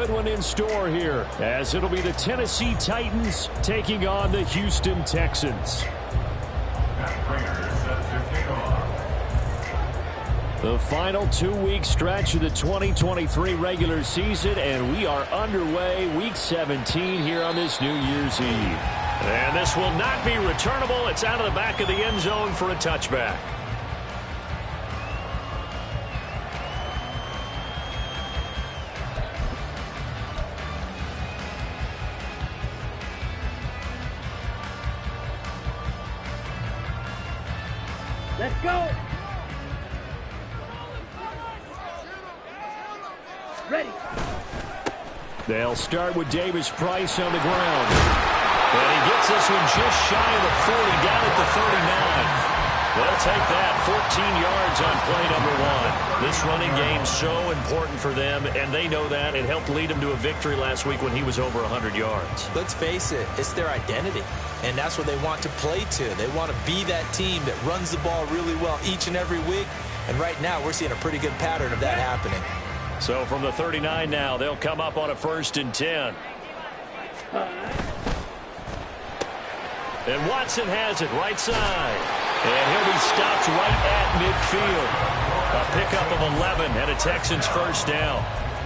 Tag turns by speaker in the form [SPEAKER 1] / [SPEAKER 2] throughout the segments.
[SPEAKER 1] good one in store here, as it'll be the Tennessee Titans taking on the Houston Texans. The final 2-week stretch of the 2023 regular season, and we are underway week 17 here on this New Year's Eve.
[SPEAKER 2] And this will not be returnable. It's out of the back of the end zone for a touchback.
[SPEAKER 3] Let's go. Ready.
[SPEAKER 1] They'll start with Davis Price on the ground.
[SPEAKER 2] And he gets this one just shy of the 40, down at the 39. They'll take that 14 yards on play number 1. This running game so important for them, and they know that. It helped lead them to a victory last week when he was over 100 yards.
[SPEAKER 4] Let's face it, it's their identity, and that's what they want to play to. They want to be that team that runs the ball really well each and every week, and right now we're seeing a pretty good pattern of that happening.
[SPEAKER 2] So from the 39 now, they'll come up on a 1st and 10. And Watson has it right side. And he'll be stopped right at midfield. A pickup of 11 and a Texans first down.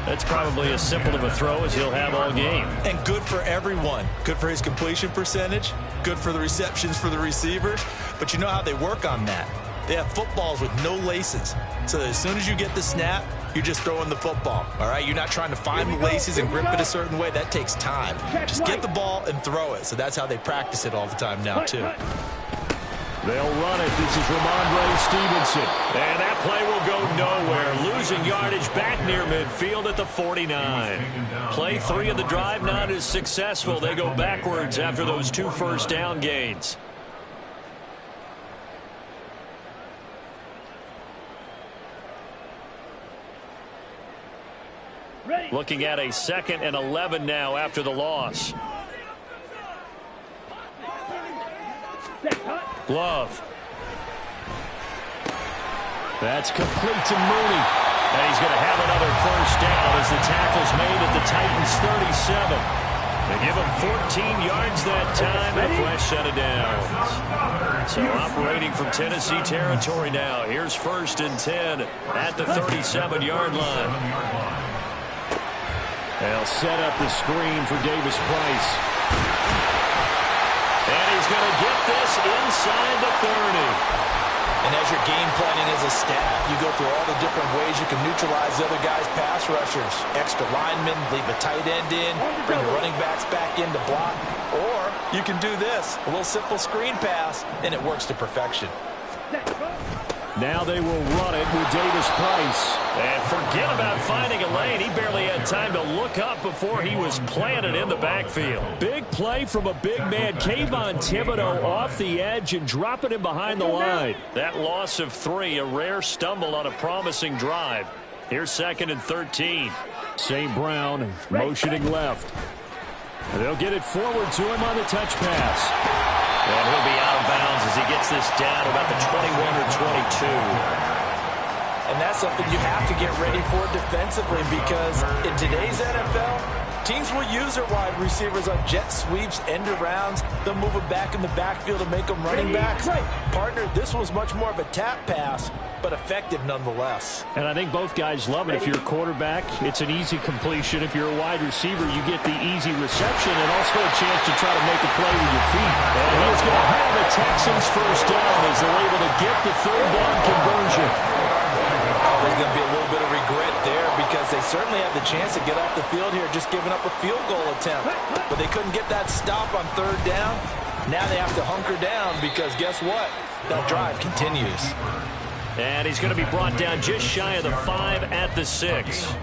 [SPEAKER 2] That's probably as simple of a throw as he'll have all game.
[SPEAKER 4] And good for everyone. Good for his completion percentage. Good for the receptions for the receivers. But you know how they work on that. They have footballs with no laces. So that as soon as you get the snap, you're just throwing the football. All right? You're not trying to find the laces and grip it a certain way. That takes time. Just get the ball and throw it. So that's how they practice it all the time now, too.
[SPEAKER 1] They'll run it. This is Ramondre Stevenson.
[SPEAKER 2] And that play will go nowhere. Losing yardage back near midfield at the 49. Play 3 of the drive not as successful. They go backwards after those 2 first down gains. Looking at a 2nd and 11 now after the loss. Glove.
[SPEAKER 1] That's complete to Mooney.
[SPEAKER 2] And he's going to have another first down as the tackle's made at the Titans 37. They give him 14 yards that time and a fresh set of downs. So operating from Tennessee territory now. Here's 1st and 10 at the 37-yard line.
[SPEAKER 1] They'll set up the screen for Davis Price.
[SPEAKER 2] And he's going to get this inside the 30.
[SPEAKER 4] And as you're game planning as a staff, you go through all the different ways you can neutralize the other guys' pass rushers. Extra linemen, leave a tight end in, bring the running backs back in to block. Or you can do this, a little simple screen pass, and it works to perfection.
[SPEAKER 1] Now they will run it with Davis Price.
[SPEAKER 2] And forget about finding a lane. He barely had time to look up before he was planted in the backfield.
[SPEAKER 1] Big play from a big man. Kayvon Thibodeau off the edge and dropping him behind the line.
[SPEAKER 2] That loss of 3, a rare stumble on a promising drive. Here's 2nd and 13.
[SPEAKER 1] St. Brown motioning left. They'll get it forward to him on the touch pass.
[SPEAKER 2] And he'll be out of bounds as he gets this down about the 21 or 22.
[SPEAKER 4] And that's something you have to get ready for defensively, because in today's NFL, teams will use their wide receivers on jet sweeps, end arounds. They'll move them back in the backfield to make them running backs. Partner, this was much more of a tap pass, but effective nonetheless.
[SPEAKER 1] And I think both guys love it. If you're a quarterback, it's an easy completion. If you're a wide receiver, you get the easy reception and also a chance to try to make a play with your feet.
[SPEAKER 2] And he's going to have the Texans first down as they're able to get the 3rd down conversion.
[SPEAKER 4] There's going to be a little bit of regret there, because they certainly had the chance to get off the field here, just giving up a field goal attempt. But they couldn't get that stop on 3rd down. Now they have to hunker down, because guess what? That drive continues.
[SPEAKER 2] And he's going to be brought down just shy of the 5 at the 6.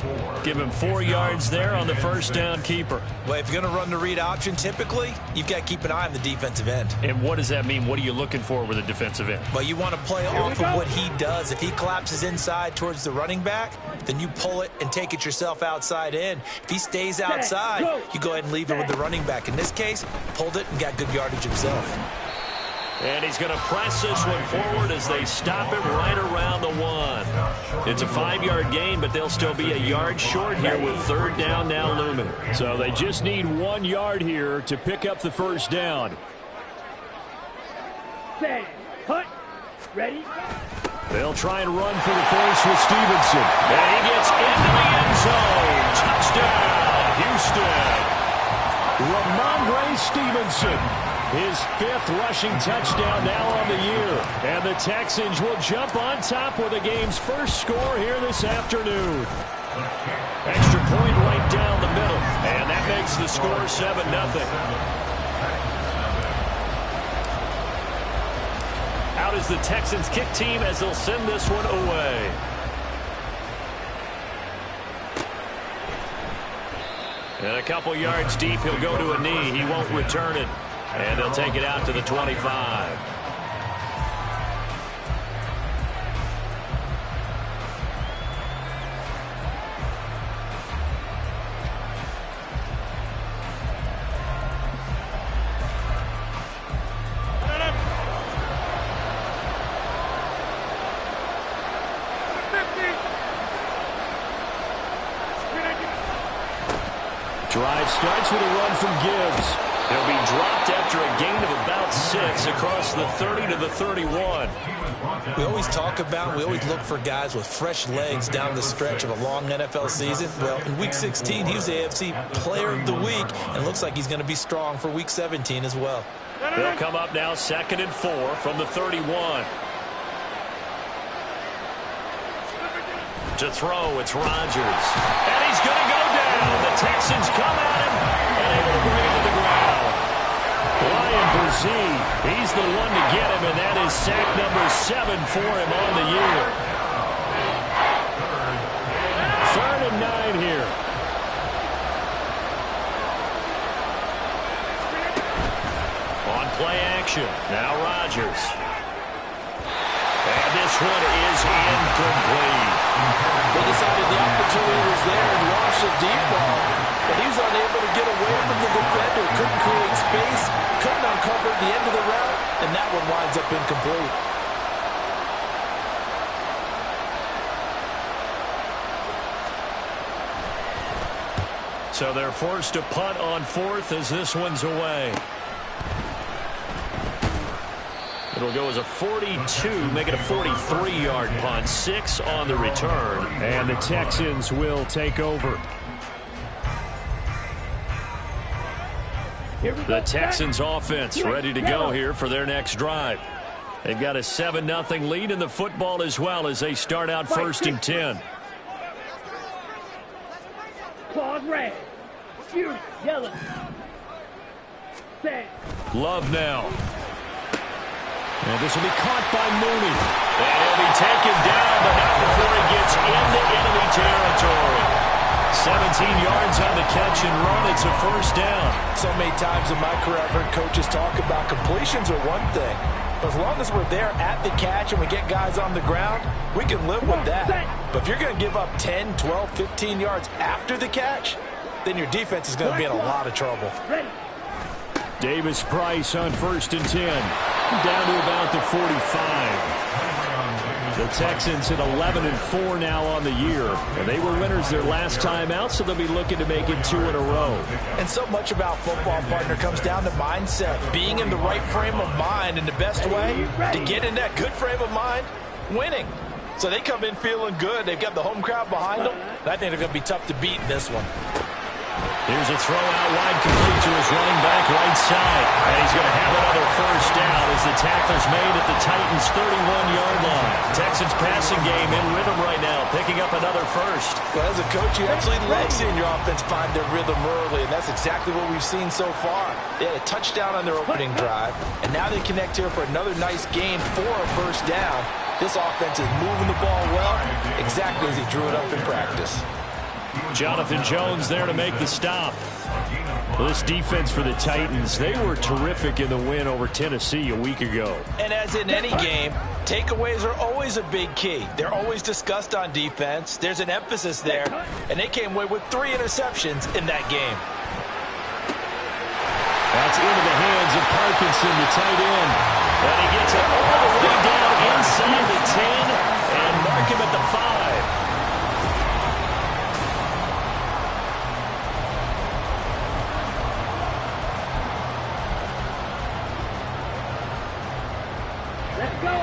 [SPEAKER 2] Give him 4 yards there on the first down keeper.
[SPEAKER 4] Well, if you're going to run the read option, typically, you've got to keep an eye on the defensive end.
[SPEAKER 2] And what does that mean? What are you looking for with a defensive end?
[SPEAKER 4] Well, you want to play off of what he does. If he collapses inside towards the running back, then you pull it and take it yourself outside in. If he stays outside, you go ahead and leave it with the running back. In this case, pulled it and got good yardage himself.
[SPEAKER 2] And he's going to press this one forward as they stop him right around the 1. It's a 5-yard gain, but they'll still be a yard short here with 3rd down now looming.
[SPEAKER 1] So they just need 1 yard here to pick up the first down.
[SPEAKER 3] Set. Hut. Ready.
[SPEAKER 1] They'll try and run for the first with Stevenson.
[SPEAKER 2] And he gets into the end zone. Touchdown, Houston.
[SPEAKER 1] Ramondre Stevenson, his 5th rushing touchdown now on the year. And the Texans will jump on top with the game's first score here this afternoon.
[SPEAKER 2] Extra point right down the middle. And that makes the score 7-0. Out is the Texans kick team as they'll send this one away. And a couple yards deep, he'll go to a knee. He won't return it. And they'll take it out to the 25.
[SPEAKER 1] Drive starts with a run from Gibbs.
[SPEAKER 2] He'll be dropped after a gain of about 6 across the 30 to the 31.
[SPEAKER 4] We always talk about, we always look for guys with fresh legs down the stretch of a long NFL season. Well, in Week 16, he was the AFC Player of the Week, and looks like he's going to be strong for Week 17 as well.
[SPEAKER 2] They'll come up now 2nd and 4 from the 31. To throw, it's Rodgers. And he's going to go down. The Texans come at him and able to bring him to the ground.
[SPEAKER 1] Brian Brzee, he's the one to get him, and that is sack number 7 for him on the year. 3rd and 9 here.
[SPEAKER 2] On play action, now Rodgers. And this one is incomplete.
[SPEAKER 5] They decided the opportunity was there and launched a deep ball, but he was unable to get away from the defender, couldn't create space, couldn't uncover the end of the route, and that one winds up incomplete.
[SPEAKER 2] So they're forced to punt on 4th as this one's away. It'll go as a 42, make it a 43-yard punt. 6 on the return.
[SPEAKER 1] And the Texans will take over.
[SPEAKER 2] The Texans offense ready to go here for their next drive. They've got a 7-0 lead in the football as well as they start out 1st and 10.
[SPEAKER 3] Claws red. Shoot. Yellow. Set.
[SPEAKER 2] Love now.
[SPEAKER 1] And this will be caught by Mooney.
[SPEAKER 2] And he'll be taken down, but not before he gets into enemy territory. 17 yards on the catch and run. It's a 1st down.
[SPEAKER 5] So many times in my career, I've heard coaches talk about completions are one thing. But as long as we're there at the catch and we get guys on the ground, we can live with that. But if you're going to give up 10, 12, 15 yards after the catch, then your defense is going to be in a lot of trouble.
[SPEAKER 3] Ready.
[SPEAKER 1] Davis Price on 1st and 10. Down to about the 45. The Texans at 11-4 now on the year. And they were winners their last time out, so they'll be looking to make it 2 in a row.
[SPEAKER 5] And so much about football, partner, comes down to mindset. Being in the right frame of mind, and the best way to get in that good frame of mind, winning. So they come in feeling good. They've got the home crowd behind them. And I think they're going to be tough to beat in this one.
[SPEAKER 2] Here's a throw out wide, complete to his running back right side. And he's going to have another 1st down as the tackle's made at the Titans' 31-yard line. Texans passing game in rhythm right now, picking up another 1st.
[SPEAKER 5] Well, as a coach, you absolutely love seeing your offense find their rhythm early, and that's exactly what we've seen so far. They had a touchdown on their opening drive, and now they connect here for another nice gain for a 1st down. This offense is moving the ball well, exactly as he drew it up in practice.
[SPEAKER 2] Jonathan Jones there to make the stop.
[SPEAKER 1] Well, this defense for the Titans, they were terrific in the win over Tennessee a week ago.
[SPEAKER 5] And as in any game, takeaways are always a big key. They're always discussed on defense. There's an emphasis there, and they came away with 3 interceptions in that game.
[SPEAKER 1] That's into the hands of Parkinson, the tight end. And he gets it all the way down inside the 10 and mark him at the 5.
[SPEAKER 3] Let's go.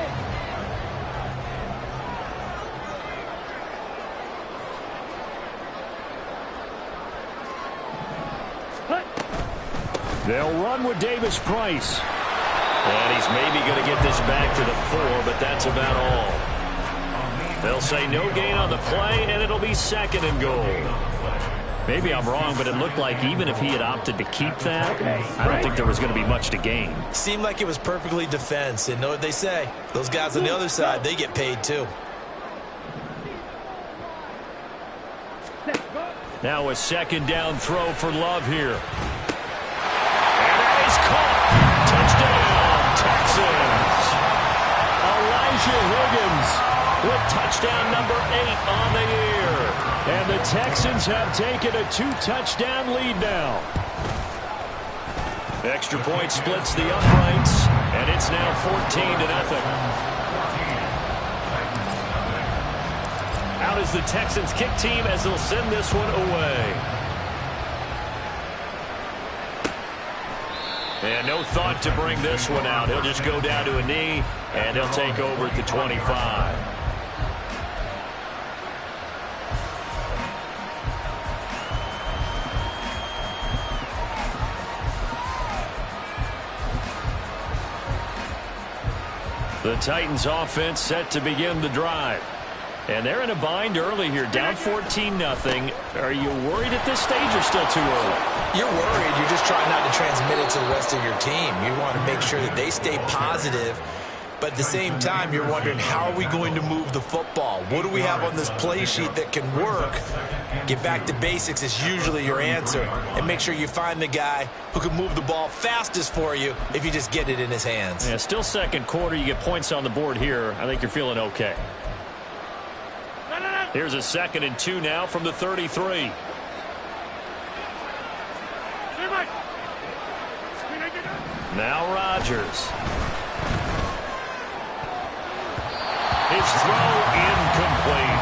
[SPEAKER 1] They'll run with Davis Price. And he's maybe going to get this back to the 4, but that's about all. They'll say no gain on the play, and it'll be 2nd and goal. Maybe I'm wrong, but it looked like even if he had opted to keep that, I don't think there was going to be much to gain.
[SPEAKER 4] Seemed like it was perfectly defense, and know what they say. Those guys on the other side, they get paid too.
[SPEAKER 1] Now a 2nd down throw for Love here. And that is caught. Touchdown, Texans. Elijah Higgins with touchdown number 8 on the year. And the Texans have taken a 2-touchdown lead now. Extra point splits the uprights, and it's now 14-0. Out is the Texans kick team as they'll send this one away. And no thought to bring this one out. He'll just go down to a knee, and he'll take over at the 25. The Titans offense set to begin the drive. And they're in a bind early here, down 14-0. Are you worried at this stage or still too early?
[SPEAKER 4] You're worried. You're just trying not to transmit it to the rest of your team. You want to make sure that they stay positive. But at the same time, you're wondering, how are we going to move the football? What do we have on this play sheet that can work? Get back to basics is usually your answer. And make sure you find the guy who can move the ball fastest for you if you just get it in his hands.
[SPEAKER 1] Yeah, still second quarter. You get points on the board here. I think you're feeling okay. Here's a 2nd and 2 now from the 33. Now Rodgers. His throw incomplete.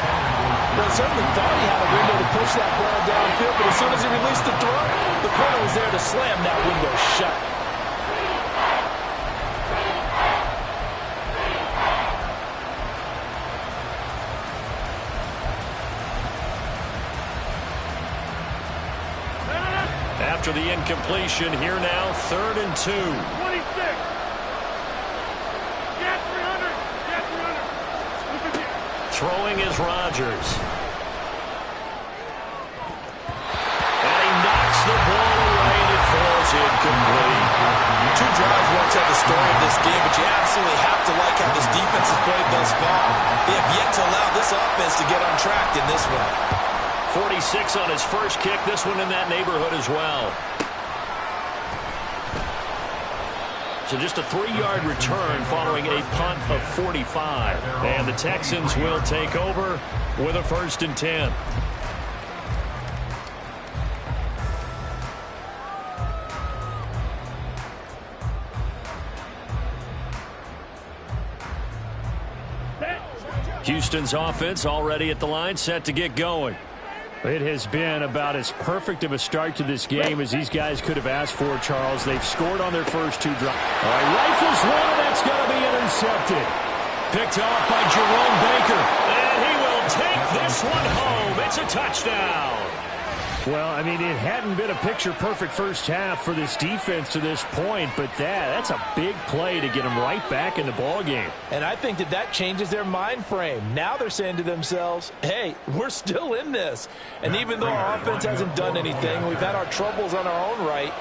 [SPEAKER 5] Well, certainly thought he had a window to push that ball downfield, but as soon as he released the throw, the corner was there to slam that window shut.
[SPEAKER 1] After the incompletion, here now, 3rd and 2.
[SPEAKER 3] 26. Get 300. Get 300.
[SPEAKER 1] Throwing is Rodgers. And he knocks the ball away, and it falls incomplete.
[SPEAKER 4] 2 drives won't tell the story of this game, but you absolutely have to like how this defense has played thus far. They have yet to allow this offense to get on track in this one.
[SPEAKER 1] 46 on his first kick. This one in that neighborhood as well. So just a 3-yard return following a punt of 45. And the Texans will take over with a 1st and 10. Houston's offense already at the line, set to get going. It has been about as perfect of a start to this game as these guys could have asked for, Charles. They've scored on their first 2 drives. All right, rifles one, and that's going to be intercepted. Picked off by Jerome Baker. And he will take this one home. It's a touchdown. Well, I mean, it hadn't been a picture-perfect first half for this defense to this point, but that's a big play to get them right back in the ballgame.
[SPEAKER 5] And I think that changes their mind frame. Now they're saying to themselves, hey, we're still in this. And even though our offense hasn't done anything, we've had our troubles on our own right,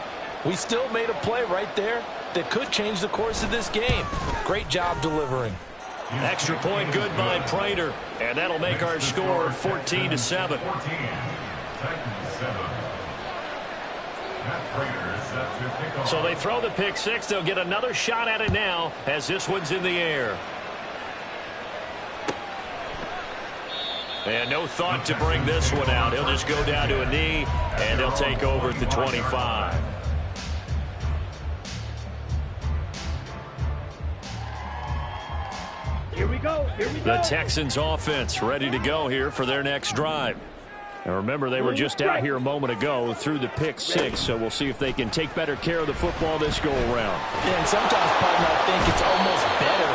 [SPEAKER 5] we still made a play right there that could change the course of this game. Great job delivering.
[SPEAKER 1] Extra point good by Prater, and that'll make our score 14-7. So they throw the pick 6. They'll get another shot at it now as this one's in the air. And no thought to bring this one out. He'll just go down to a knee, and they'll take over at the 25.
[SPEAKER 3] Here we go. Here we go.
[SPEAKER 1] The Texans offense ready to go here for their next drive. And remember, they were just out here a moment ago through the pick six, so we'll see if they can take better care of the football this go-around.
[SPEAKER 5] Yeah, and sometimes, partner, I think it's almost better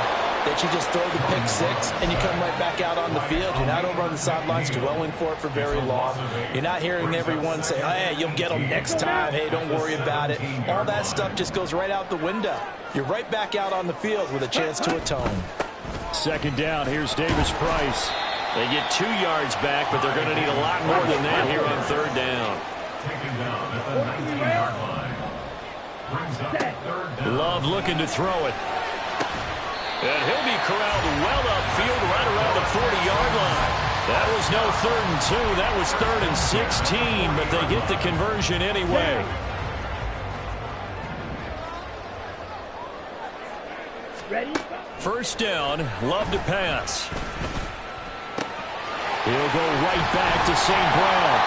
[SPEAKER 5] that you just throw the pick six and you come right back out on the field. You're not over on the sidelines dwelling for it for very long. You're not hearing everyone say, oh, hey, you'll get them next time. Hey, don't worry about it. All that stuff just goes right out the window. You're right back out on the field with a chance to atone.
[SPEAKER 1] Second down, here's Davis Price. They get 2 yards back, but they're going to need a lot more than that here on third down. Love looking to throw it. And he'll be corralled well upfield right around the 40-yard line. That was no 3rd and 2. That was 3rd and 16, but they get the conversion anyway.
[SPEAKER 3] Ready?
[SPEAKER 1] First down, Love to pass. He'll go right back to St. Brown.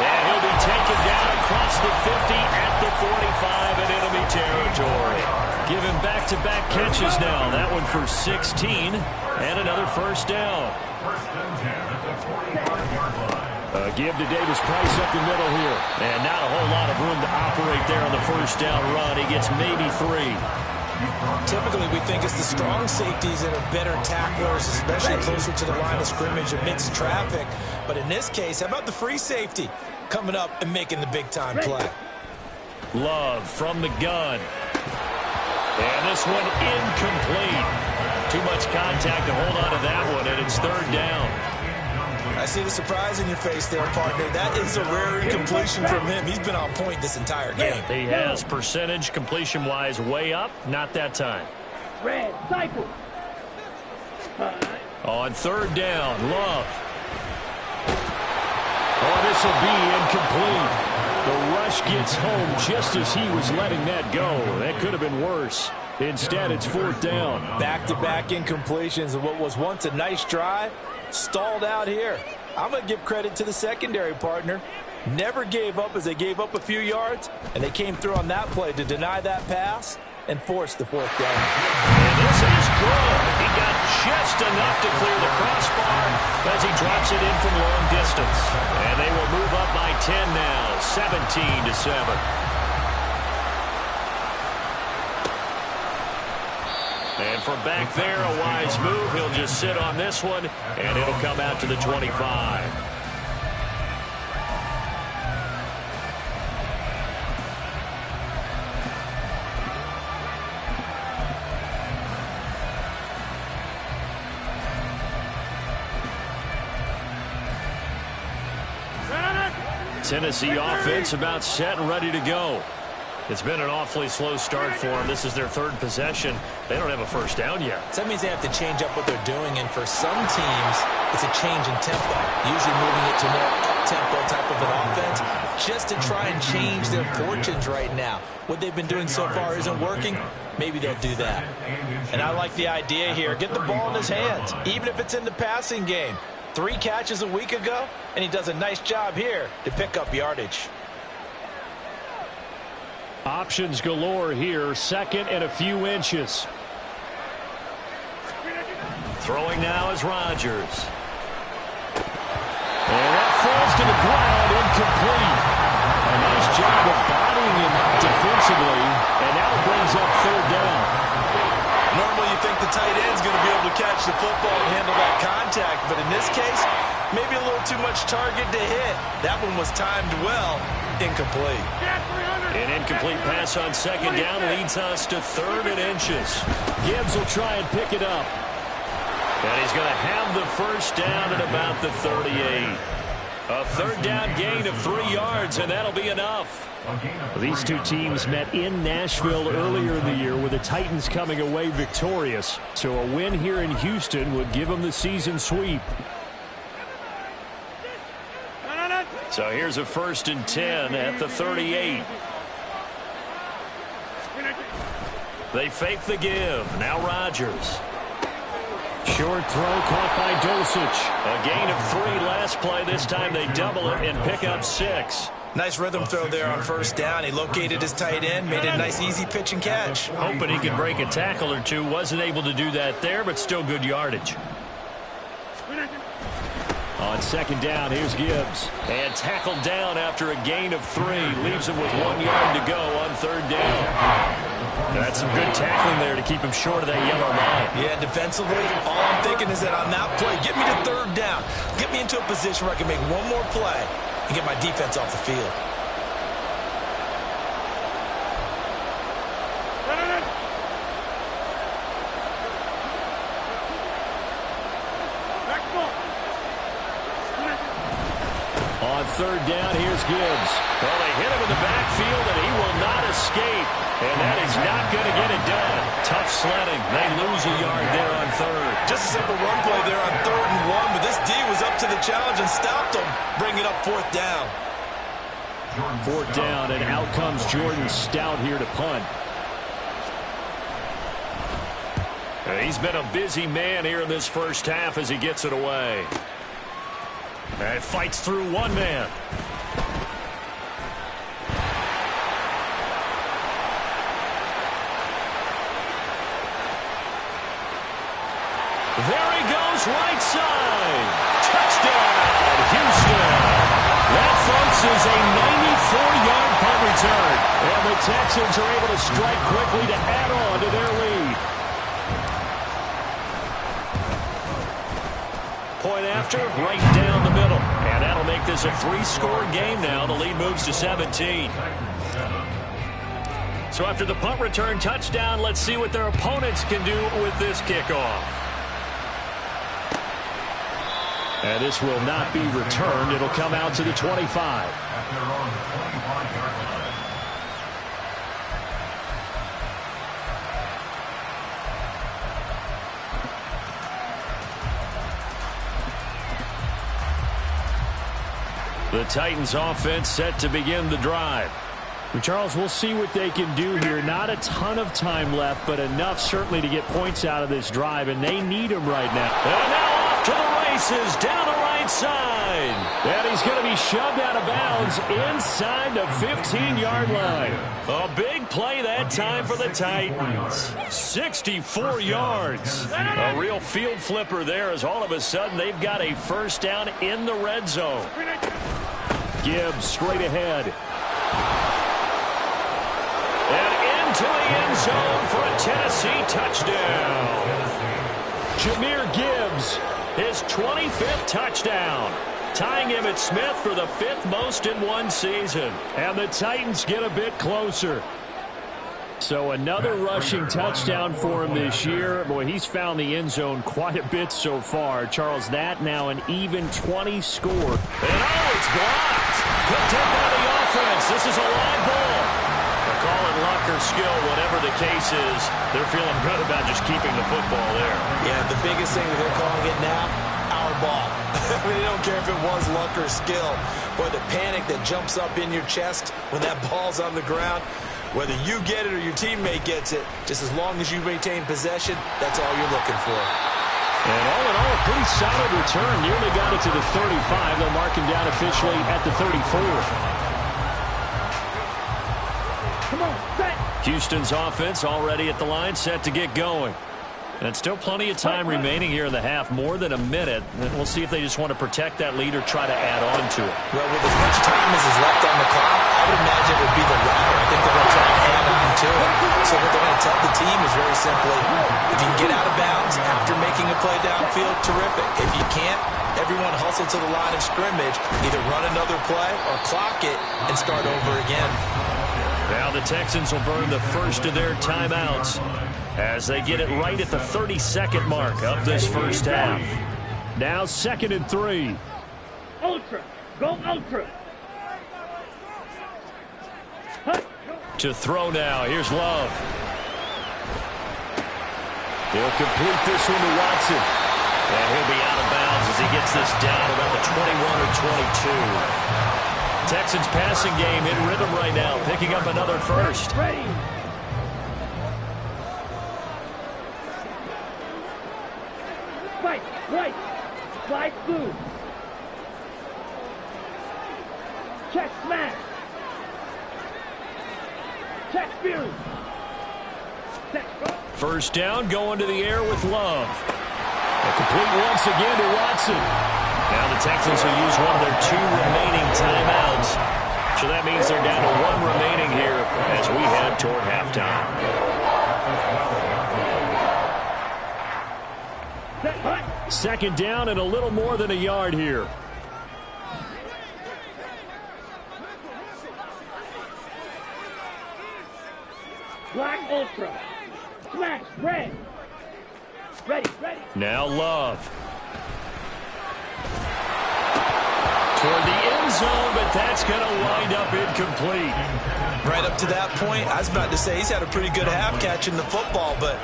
[SPEAKER 1] And he'll be taken down across the 50 at the 45 in enemy territory. Give him back-to-back catches now. That one for 16 and another first down. Give to Davis Price up the middle here. And not a whole lot of room to operate there on the first down run. He gets maybe 3.
[SPEAKER 5] Typically, we think it's the strong safeties that are better tacklers, especially closer to the line of scrimmage amidst traffic. But in this case, how about the free safety coming up and making the big-time play?
[SPEAKER 1] Love from the gun. And this one incomplete. Too much contact to hold on to that one, and it's third down.
[SPEAKER 5] I see the surprise in your face there, partner. That is a rare incompletion from him. He's been on point this entire game.
[SPEAKER 1] He has percentage completion-wise way up. Not that time.
[SPEAKER 3] Red, cycle.
[SPEAKER 1] On third down, Love. Oh, this will be incomplete. The rush gets home just as he was letting that go. That could have been worse. Instead, it's fourth down.
[SPEAKER 5] Back-to-back incompletions of what was once a nice drive. Stalled out here. I'm going to give credit to the secondary, partner. Never gave up as they gave up a few yards, and they came through on that play to deny that pass and force the fourth down.
[SPEAKER 1] And this is good. He got just enough to clear the crossbar as he drops it in from long distance. And they will move up by 10 now, 17-7. And from back there, a wise move. He'll just sit on this one, and it'll come out to the 25. Tennessee offense about set and ready to go. It's been an awfully slow start for them. This is their third possession. They don't have a first down yet.
[SPEAKER 5] So that means they have to change up what they're doing, and for some teams, it's a change in tempo, usually moving it to more up-tempo type of an offense, just to try and change their fortunes right now. What they've been doing so far isn't working. Maybe they'll do that. And I like the idea here. Get the ball in his hands, even if it's in the passing game. 3 catches a week ago, and he does a nice job here to pick up yardage.
[SPEAKER 1] Options galore here. Second and a few inches. Throwing now is Rodgers. And that falls to the ground, incomplete. A nice job of bodying him defensively, and now it brings up third down.
[SPEAKER 5] Normally you think the tight end's going to be able to catch the football and handle that contact, but in this case, maybe a little too much target to hit. That one was timed well, incomplete.
[SPEAKER 1] An incomplete pass on second down leads us to third and inches. Gibbs will try and pick it up. And he's going to have the first down at about the 38. A third down gain of 3 yards, and that'll be enough. These two teams met in Nashville earlier in the year with the Titans coming away victorious. So a win here in Houston would give them the season sweep. So here's a 1st and 10 at the 38. They fake the give. Now Rodgers. Short throw caught by Dulcich. A gain of 3 last play. This time they double it and pick up 6.
[SPEAKER 5] Nice rhythm throw there on first down. He located his tight end, made a nice easy pitch and catch.
[SPEAKER 2] Hoping he could break a tackle or two. Wasn't able to do that there, but still good yardage.
[SPEAKER 1] On second down, here's Gibbs.
[SPEAKER 2] And tackled down after a gain of 3. Leaves him with 1 yard to go on third down. That's some good tackling there to keep him short of that yellow line.
[SPEAKER 5] Yeah, defensively, all I'm thinking is that on that play, get me to third down. Get me into a position where I can make one more play and get my defense off the field.
[SPEAKER 1] On third down, here's Gibbs.
[SPEAKER 2] Well, they hit him in the backfield, and he will not escape. And that is not going to get it done. Tough sledding. They lose a yard there on third.
[SPEAKER 5] Just a simple run play there on 3rd and 1, but this D was up to the challenge and stopped him, bringing up 4th down.
[SPEAKER 1] 4th down, and out comes Jordan Stout here to punt.
[SPEAKER 2] He's been a busy man here in this first half as he gets it away. And fights through one man. There he goes, right side. Touchdown, Houston.
[SPEAKER 1] That, folks, is a 94-yard punt return. And the Texans are able to strike quickly to add on to their lead.
[SPEAKER 2] Point after, right down the middle. And that'll make this a 3-score game now. The lead moves to 17. So after the punt return touchdown, let's see what their opponents can do with this kickoff.
[SPEAKER 1] And this will not be returned. It'll come out to the 25.
[SPEAKER 2] The Titans offense set to begin the drive.
[SPEAKER 1] Well, Charles, we'll see what they can do here. Not a ton of time left, but enough certainly to get points out of this drive, and they need them right now.
[SPEAKER 2] And now off to the races, down the right side.
[SPEAKER 1] And he's going to be shoved out of bounds inside the 15-yard line.
[SPEAKER 2] A big play that time for the Titans. 64 yards. A real field flipper there as all of a sudden they've got a first down in the red zone.
[SPEAKER 1] Gibbs straight ahead.
[SPEAKER 2] And into the end zone for a Tennessee touchdown.
[SPEAKER 1] Jahmyr Gibbs.
[SPEAKER 2] His 25th touchdown. Tying Emmitt Smith for the 5th most in one season.
[SPEAKER 1] And the Titans get a bit closer. So another rushing touchdown for him this year. Boy, he's found the end zone quite a bit so far. Charles, that now an even 20 score.
[SPEAKER 2] And it's blocked. Picked up by the offense. This is a live ball. They're calling luck or skill, whatever the case is. They're feeling good about just keeping the football there.
[SPEAKER 5] Yeah, the biggest thing that they're calling it now, our ball. I mean, they don't care if it was luck or skill. But the panic that jumps up in your chest when that ball's on the ground, whether you get it or your teammate gets it, just as long as you maintain possession, that's all you're looking for.
[SPEAKER 1] And all in all, a pretty solid return. Nearly got it to the 35. They'll mark him down officially at the 34.
[SPEAKER 3] Come on, set.
[SPEAKER 2] Houston's offense already at the line, set to get going. And still plenty of time remaining here in the half, more than a minute. And we'll see if they just want to protect that lead or try to add on to it.
[SPEAKER 5] Well, with as much time as is left on the clock, I would imagine it would be the latter. I think they're going to try and add on to it. So what they're going to tell the team is very simply, if you can get out of bounds after making a play downfield, terrific. If you can't, everyone hustle to the line of scrimmage, either run another play or clock it and start over again.
[SPEAKER 2] Now the Texans will burn the first of their timeouts as they get it right at the 32nd mark of this first half.
[SPEAKER 1] Now 2nd and 3.
[SPEAKER 3] Ultra. Go ultra.
[SPEAKER 2] To throw now. Here's Love.
[SPEAKER 1] He'll complete this one to Watson.
[SPEAKER 2] And he'll be out of bounds as he gets this down about the 21 or 22. Texans passing game in rhythm right now, picking up another first.
[SPEAKER 3] Ready. Fight. White. Slide blue. Check smash. Set field. Set go.
[SPEAKER 1] First down, going to the air with Love. A complete once again to Watson. Now the Texans will use one of their 2 remaining timeouts. So that means they're down to 1 remaining here as we head toward halftime. Second down and a little more than a yard here.
[SPEAKER 3] Black Ultra. Smash. Red. Ready.
[SPEAKER 1] Now Love. Toward the end zone, but that's going to wind up incomplete.
[SPEAKER 4] Right up to that point, I was about to say he's had a pretty good half catching the football, but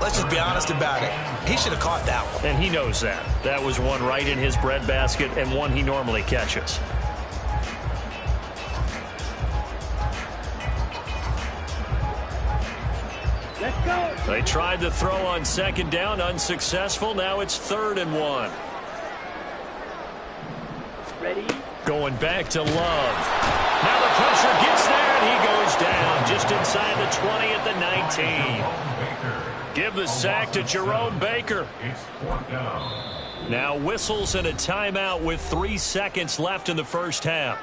[SPEAKER 4] let's just be honest about it. He should have caught that one.
[SPEAKER 1] And he knows that. That was one right in his breadbasket and one he normally catches.
[SPEAKER 3] Let's go.
[SPEAKER 1] They tried to throw on second down, unsuccessful. Now it's 3rd and 1.
[SPEAKER 3] Ready.
[SPEAKER 1] Going back to Love. Now the pressure gets there, and he goes down just inside the 20 at the 19. Give the sack to Jerome Baker. Now whistles and a timeout with 3 seconds left in the first half.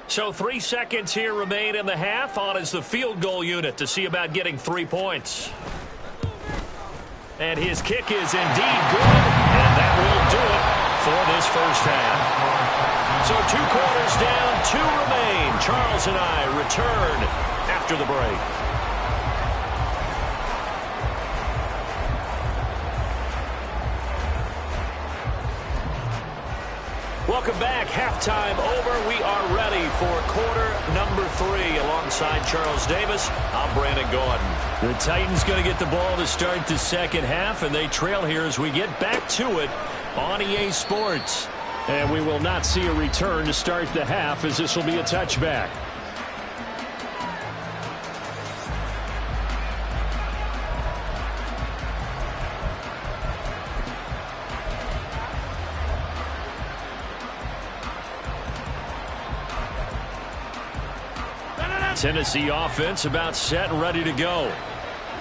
[SPEAKER 1] So 3 seconds here remain in the half. On is the field goal unit to see about getting 3 points. And his kick is indeed good, and that will do it for this first half. So 2 quarters down, 2 remain. Charles and I return after the break. Welcome back. Halftime over. We are ready for quarter number 3. Alongside Charles Davis, I'm Brandon Gordon. The Titans going to get the ball to start the second half, and they trail here as we get back to it on EA Sports. And we will not see a return to start the half, as this will be a touchback. Tennessee offense about set and ready to go.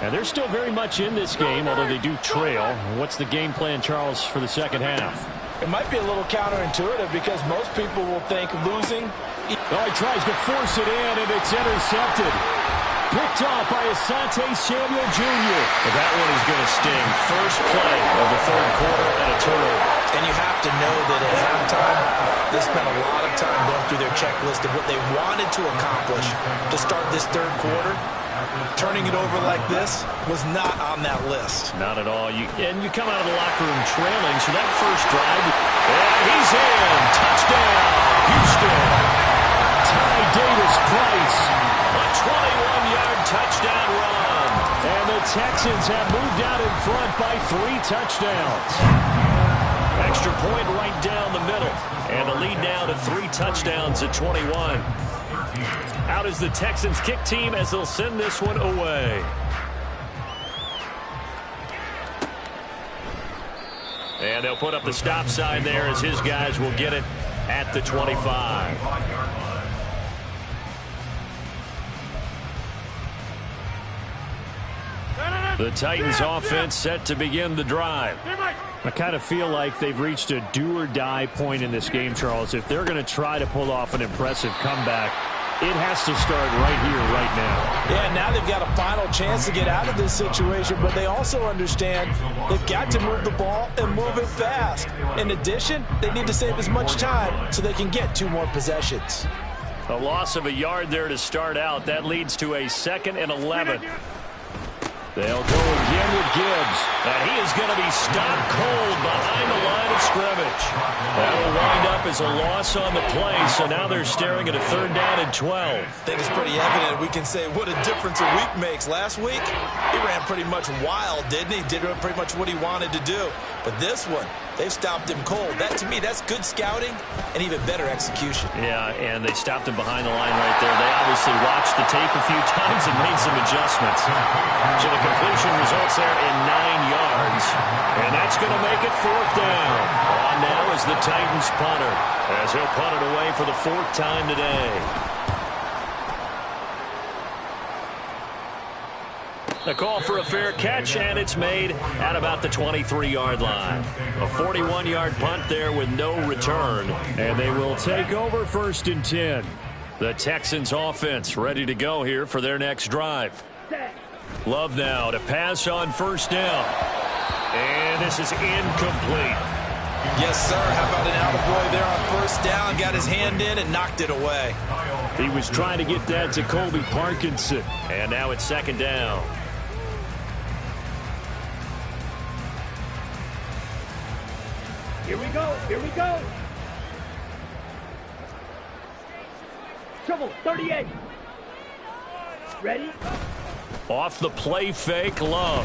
[SPEAKER 1] And they're still very much in this game, although they do trail. What's the game plan, Charles, for the second half?
[SPEAKER 5] It might be a little counterintuitive because most people will think losing.
[SPEAKER 1] Oh, he tries to force it in, and it's intercepted. Picked off by Asante Samuel Jr. But that one is going to sting. First play of the third quarter and a turnover.
[SPEAKER 5] And you have to know that at halftime, they spent a lot of time going through their checklist of what they wanted to accomplish to start this third quarter. Turning it over like this was not on that list.
[SPEAKER 1] Not at all. And you come out of the locker room trailing, so that first drive, and he's in. Touchdown, Houston. Ty Davis-Price, a 21-yard touchdown run. And the Texans have moved out in front by 3 touchdowns. Extra point right down the middle. And the lead now to 3 touchdowns at 21. Out is the Texans kick team as they'll send this one away. And they'll put up the stop sign there as his guys will get it at the 25. The Titans offense set to begin the drive. I kind of feel like they've reached a do-or-die point in this game, Charles. If they're going to try to pull off an impressive comeback, it has to start right here, right now.
[SPEAKER 5] Yeah, now they've got a final chance to get out of this situation, but they also understand they've got to move the ball and move it fast. In addition, they need to save as much time so they can get 2 more possessions.
[SPEAKER 1] A loss of a yard there to start out. That leads to a 2nd and 11. They'll go again with Gibbs. And he is going to be stopped cold behind the line of scrimmage. That will wind up as a loss on the play, so now they're staring at a 3rd down and 12.
[SPEAKER 5] I think it's pretty evident. We can say what a difference a week makes. Last week, he ran pretty much wild, didn't he? Did pretty much what he wanted to do. But this one, they've stopped him cold. That, to me, that's good scouting and even better execution.
[SPEAKER 1] Yeah, and they stopped him behind the line right there. They obviously watched the tape a few times and made some adjustments. So the completion results there in 9 yards. And that's going to make it 4th down. On now is the Titans punter, as he'll punt it away for the 4th time today.
[SPEAKER 2] The call for a fair catch, and it's made at about the 23-yard line. A 41-yard punt there with no return.
[SPEAKER 1] And they will take over 1st and 10.
[SPEAKER 2] The Texans offense ready to go here for their next drive. Love now to pass on 1st down. And this is incomplete.
[SPEAKER 5] Yes, sir. How about an attaboy there on 1st down? Got his hand in and knocked it away.
[SPEAKER 1] He was trying to get that to Colby Parkinson.
[SPEAKER 2] And now it's 2nd down.
[SPEAKER 3] Here we go. Here we go. Trouble, 38. Ready?
[SPEAKER 2] Off the play fake, Love.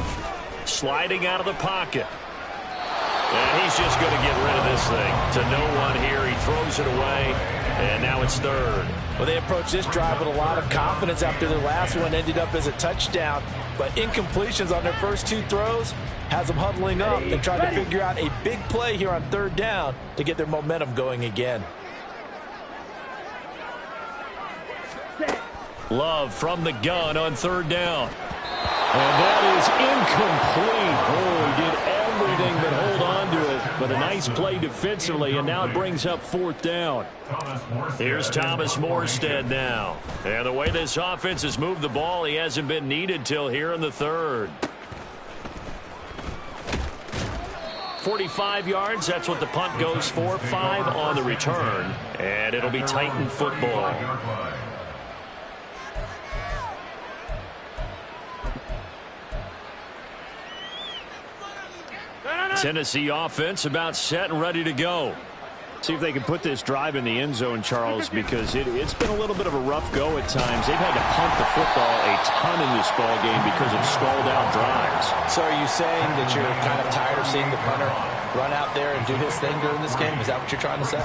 [SPEAKER 2] Sliding out of the pocket. And he's just going to get rid of this thing. To no one here. He throws it away. And now it's 3rd.
[SPEAKER 5] Well, they approached this drive with a lot of confidence after their last one ended up as a touchdown. But incompletions on their first 2 throws has them huddling up and trying to figure out a big play here on 3rd down to get their momentum going again.
[SPEAKER 2] Love from the gun on 3rd down.
[SPEAKER 1] And that is incomplete. Oh, he did everything but hold on to it. But a nice play defensively, and now it brings up 4th down.
[SPEAKER 2] Here's Thomas Morstead now. And the way this offense has moved the ball, he hasn't been needed till here in the 3rd. 45 yards, that's what the punt goes for. 5 on the return. And it'll be Titan football. Tennessee offense about set and ready to go.
[SPEAKER 1] See if they can put this drive in the end zone, Charles, because it's been a little bit of a rough go at times. They've had to punt the football a ton in this ball game because of stalled out drives.
[SPEAKER 5] So are you saying that you're kind of tired of seeing the punter run out there and do his thing during this game? Is that what you're trying to say?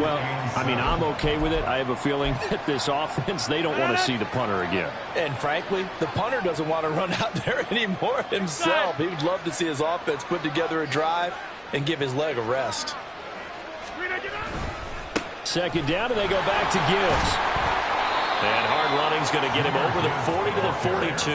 [SPEAKER 1] Well, I mean, I'm okay with it. I have a feeling that this offense, they don't want to see the punter again.
[SPEAKER 5] And frankly, the punter doesn't want to run out there anymore himself. He would love to see his offense put together a drive and give his leg a rest.
[SPEAKER 1] 2nd down, and they go back to Gibbs.
[SPEAKER 2] And hard running's going to get him over the 40 to the 42.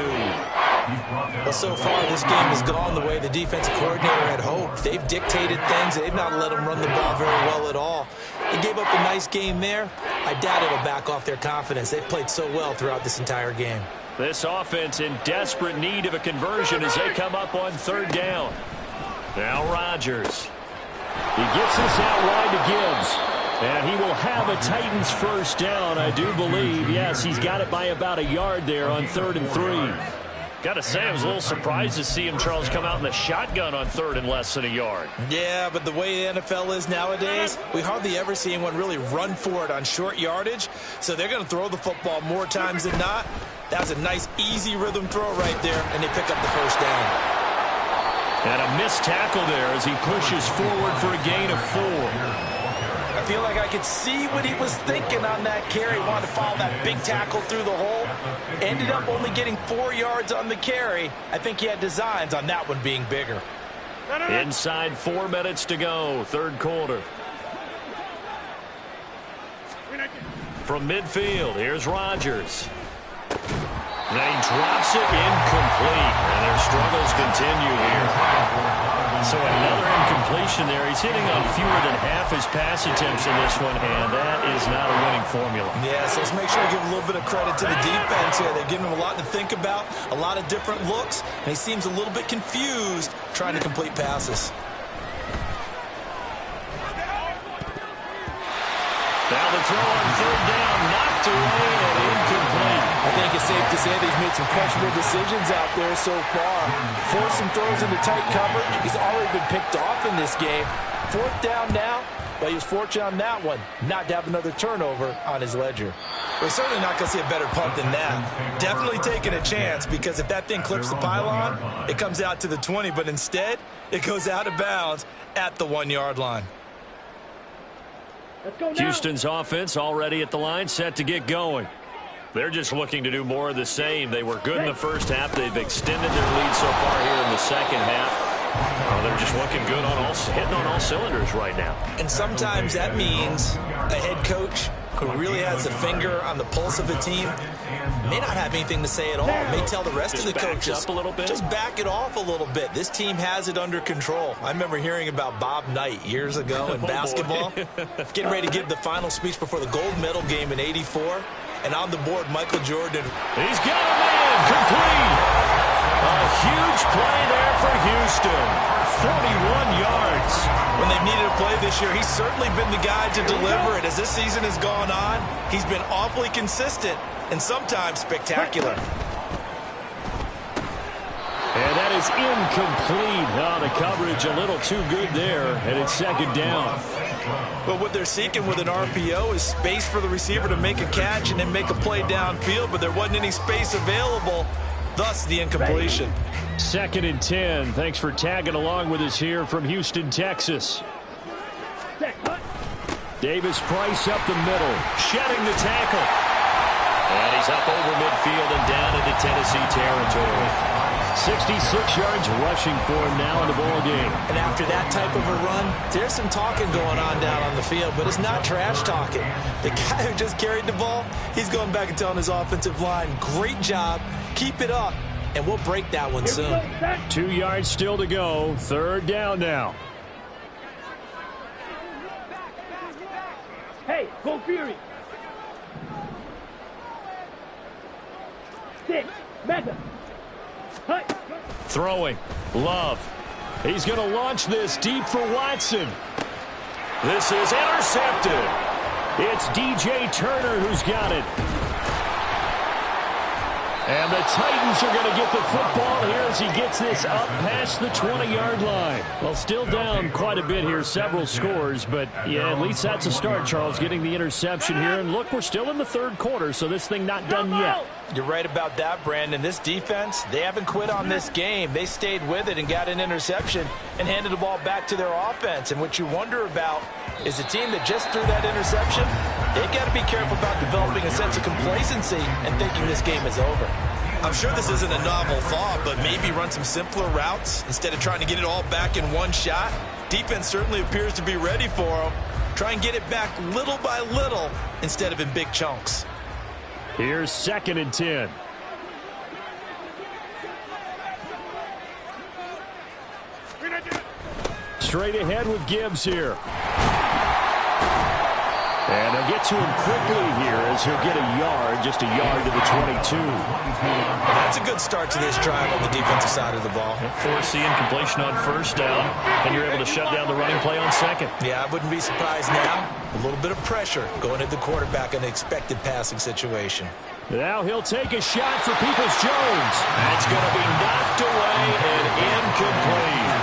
[SPEAKER 5] Well, so far, this game has gone the way the defensive coordinator had hoped. They've dictated things. They've not let him run the ball very well at all. They gave up a nice game there. I doubt it'll back off their confidence. They've played so well throughout this entire game.
[SPEAKER 2] This offense in desperate need of a conversion as they come up on 3rd down. Now Rodgers.
[SPEAKER 1] He gets this out wide to Gibbs. And he will have a Titans 1st down, I do believe. Yes, he's got it by about a yard there on 3rd and 3.
[SPEAKER 2] Got to say, I was a little surprised to see him, Charles, come out in the shotgun on 3rd and less than a yard.
[SPEAKER 5] Yeah, but the way the NFL is nowadays, we hardly ever see anyone really run for it on short yardage. So they're going to throw the football more times than not. That was a nice, easy rhythm throw right there, and they pick up the 1st down.
[SPEAKER 2] And a missed tackle there as he pushes forward for a gain of 4.
[SPEAKER 5] I feel like I could see what he was thinking on that carry. Wanted to follow that big tackle through the hole. Ended up only getting 4 yards on the carry. I think he had designs on that one being bigger.
[SPEAKER 2] Inside 4 minutes to go, 3rd quarter. From midfield, here's Rodgers. And he drops it incomplete. And their struggles continue here. So another incompletion there. He's hitting on fewer than half his pass attempts in this one, and that is not a winning formula.
[SPEAKER 5] Yes, let's make sure we give a little bit of credit to the defense here. They're giving him a lot to think about, a lot of different looks, and he seems a little bit confused trying to complete passes.
[SPEAKER 2] Now the throw on 3rd down, knocked away and incomplete.
[SPEAKER 5] I think it's safe to say that he's made some questionable decisions out there so far. Forced some throws into tight coverage. He's already been picked off in this game. 4th down now, but he was fortunate on that one not to have another turnover on his ledger. We're certainly not going to see a better punt than that. Definitely taking a chance, because if that thing clips the pylon, it comes out to the 20, but instead it goes out of bounds at the 1-yard line.
[SPEAKER 3] Let's go now.
[SPEAKER 2] Houston's offense already at the line, set to get going. They're just looking to do more of the same. They were good in the first half. They've extended their lead so far here in the second half. They're just looking good on hitting on all cylinders right now.
[SPEAKER 5] And sometimes that means a head coach who really has the finger on the pulse of a team, may not have anything to say at all. May tell the rest of the coaches,
[SPEAKER 2] up a little bit.
[SPEAKER 5] Just back it off a little bit. This team has it under control. I remember hearing about Bob Knight years ago in basketball, getting ready to give the final speech before the gold medal game in '84. And on the board, Michael Jordan.
[SPEAKER 2] He's got a man, complete. A huge play there for Houston. 41 yards.
[SPEAKER 5] When they've needed a play this year, he's certainly been the guy to deliver it. As this season has gone on, he's been awfully consistent and sometimes spectacular.
[SPEAKER 1] And that is incomplete. Oh, the coverage a little too good there, and it's second down.
[SPEAKER 5] But what they're seeking with an RPO is space for the receiver to make a catch and then make a play downfield, but there wasn't any space available, thus the incompletion.
[SPEAKER 1] Second and 10. Thanks for tagging along with us here from Houston, Texas. Davis Price up the middle, shedding the tackle.
[SPEAKER 2] And he's up over midfield and down into Tennessee territory.
[SPEAKER 1] 66 yards rushing for him now in the ball game.
[SPEAKER 5] And after that type of a run, there's some talking going on down on the field, but it's not trash talking. The guy who just carried the ball, he's going back and telling his offensive line, great job, keep it up, and we'll break that one soon.
[SPEAKER 1] 2 yards still to go. Third down now.
[SPEAKER 3] Hey, go Fury. 6, Meta.
[SPEAKER 1] Throwing. Love. He's going to launch this deep for Watson. This is intercepted. It's DJ Turner who's got it. And the Titans are going to get the football here as he gets this up past the 20-yard line. Well, still down quite a bit here, several scores, but yeah, at least that's a start, Charles, getting the interception here. And look, we're still in the third quarter, so this thing not done yet.
[SPEAKER 5] You're right about that, Brandon. This defense, they haven't quit on this game. They stayed with it and got an interception and handed the ball back to their offense. And what you wonder about is a team that just threw that interception, they've got to be careful about developing a sense of complacency and thinking this game is over. I'm sure this isn't a novel thought, but maybe run some simpler routes instead of trying to get it all back in one shot. Defense certainly appears to be ready for them. Try and get it back little by little instead of in big chunks.
[SPEAKER 1] Here's second and 10. Straight ahead with Gibbs here. And they'll get to him quickly here as he'll get a yard, just a yard to the 22.
[SPEAKER 5] And that's a good start to this drive on the defensive side of the ball.
[SPEAKER 2] Force the incompletion on first down, and you're able to shut down the running play on second.
[SPEAKER 5] Yeah, I wouldn't be surprised now. A little bit of pressure going at the quarterback in the expected passing situation.
[SPEAKER 1] Now he'll take a shot for Peoples-Jones.
[SPEAKER 2] That's going to be knocked away and incomplete.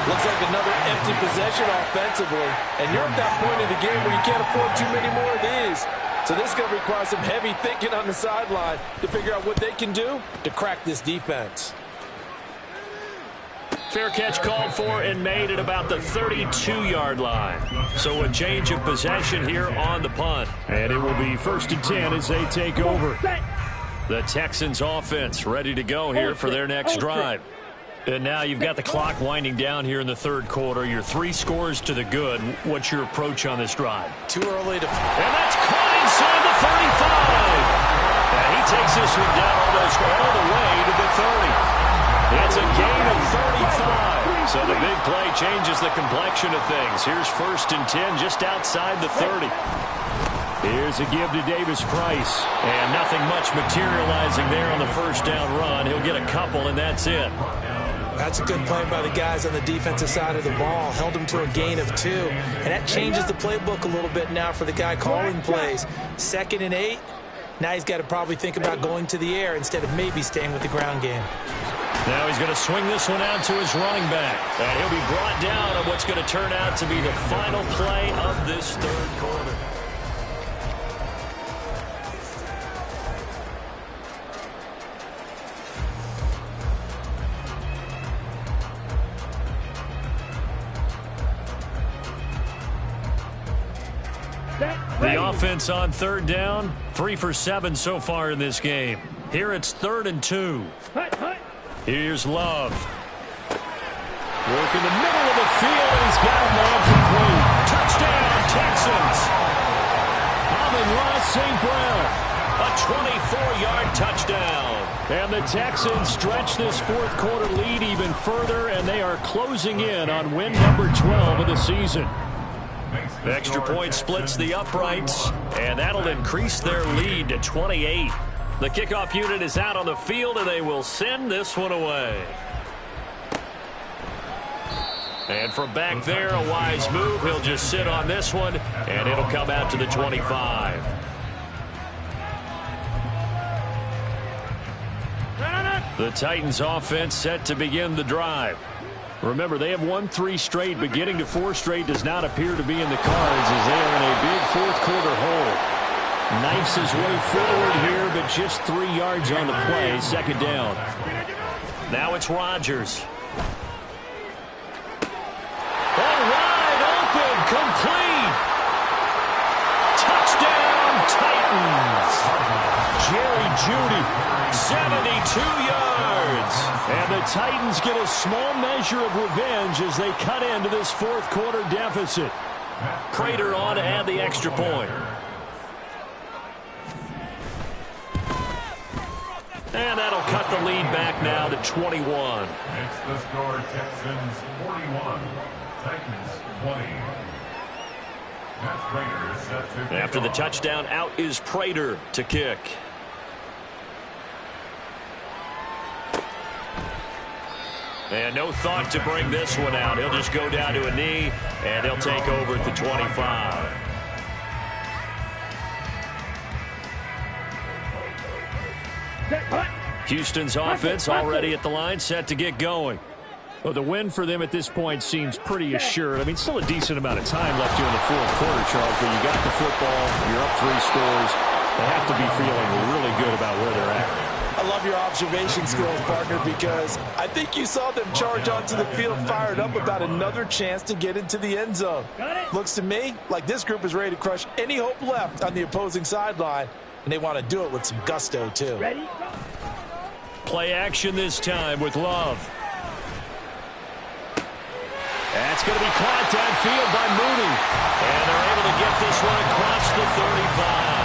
[SPEAKER 5] Looks like another empty possession offensively. And you're at that point in the game where you can't afford too many more of these. So this is going to require some heavy thinking on the sideline to figure out what they can do to crack this defense.
[SPEAKER 2] Fair catch called for and made at about the 32-yard line. So a change of possession here on the punt.
[SPEAKER 1] And it will be first and 10 as they take over.
[SPEAKER 2] The Texans offense ready to go here for their next drive.
[SPEAKER 1] And now you've got the clock winding down here in the third quarter. You're 3 scores to the good. What's your approach on this drive?
[SPEAKER 5] Too early to...
[SPEAKER 2] And that's caught inside the 35. And he takes this one down almost all the way to the 30. It's a gain of 35. So the big play changes the complexion of things. Here's first and 10 just outside the 30.
[SPEAKER 1] Here's a give to Davis Price.
[SPEAKER 2] And nothing much materializing there on the first down run. He'll get a couple, and that's it.
[SPEAKER 5] That's a good play by the guys on the defensive side of the ball. Held them to a gain of 2. And that changes the playbook a little bit now for the guy calling plays. 2nd and 8. Now he's got to probably think about going to the air instead of maybe staying with the ground game.
[SPEAKER 2] Now he's going to swing this one out to his running back. And he'll be brought down on what's going to turn out to be the final play of this third quarter. The offense on third down, 3 for 7 so far in this game. Here it's 3rd and 2. Here's Love.
[SPEAKER 1] Work in the middle of the field, and he's got a man complete. Touchdown, Texans. On coming. Ross St. Brown.
[SPEAKER 2] A 24-yard touchdown.
[SPEAKER 1] And the Texans stretch this fourth quarter lead even further, and they are closing in on win number 12 of the season.
[SPEAKER 2] The extra point splits the uprights, and that'll increase their lead to 28. The kickoff unit is out on the field, and they will send this one away. And from back there, a wise move. He'll just sit on this one, and it'll come out to the 25. The Titans offense set to begin the drive. Remember, they have won 3 straight, but getting to 4 straight does not appear to be in the cards as they are in a big fourth quarter hole. Knifes his way forward here, but just 3 yards on the play. Second down. Now it's Rodgers. And wide open, complete. Touchdown, Titans.
[SPEAKER 1] Jerry Jeudy.
[SPEAKER 2] 72 yards.
[SPEAKER 1] And the Titans get a small measure of revenge as they cut into this fourth quarter deficit.
[SPEAKER 2] Prater on to add the extra point. And that'll cut the lead back now to 21.
[SPEAKER 6] It's the score, Texans 41, Titans 20. That's Prater set to kick
[SPEAKER 2] After the
[SPEAKER 6] off.
[SPEAKER 2] touchdown, out is Prater to kick. And no thought to bring this one out. He'll just go down to a knee, and he'll take over at the 25. Houston's offense already at the line, set to get going.
[SPEAKER 1] Well, the win for them at this point seems pretty assured. I mean, still a decent amount of time left here in the fourth quarter, Charles, but you got the football, you're up 3 scores. They have to be feeling really good about where they're at.
[SPEAKER 5] I love your observation skills, partner, because I think you saw them charge onto the field fired up about another chance to get into the end zone. Looks to me like this group is ready to crush any hope left on the opposing sideline, and they want to do it with some gusto, too.
[SPEAKER 3] Ready?
[SPEAKER 1] Play action this time with Love. That's going to be caught downfield by Mooney.
[SPEAKER 2] And they're able to get this one across the 35.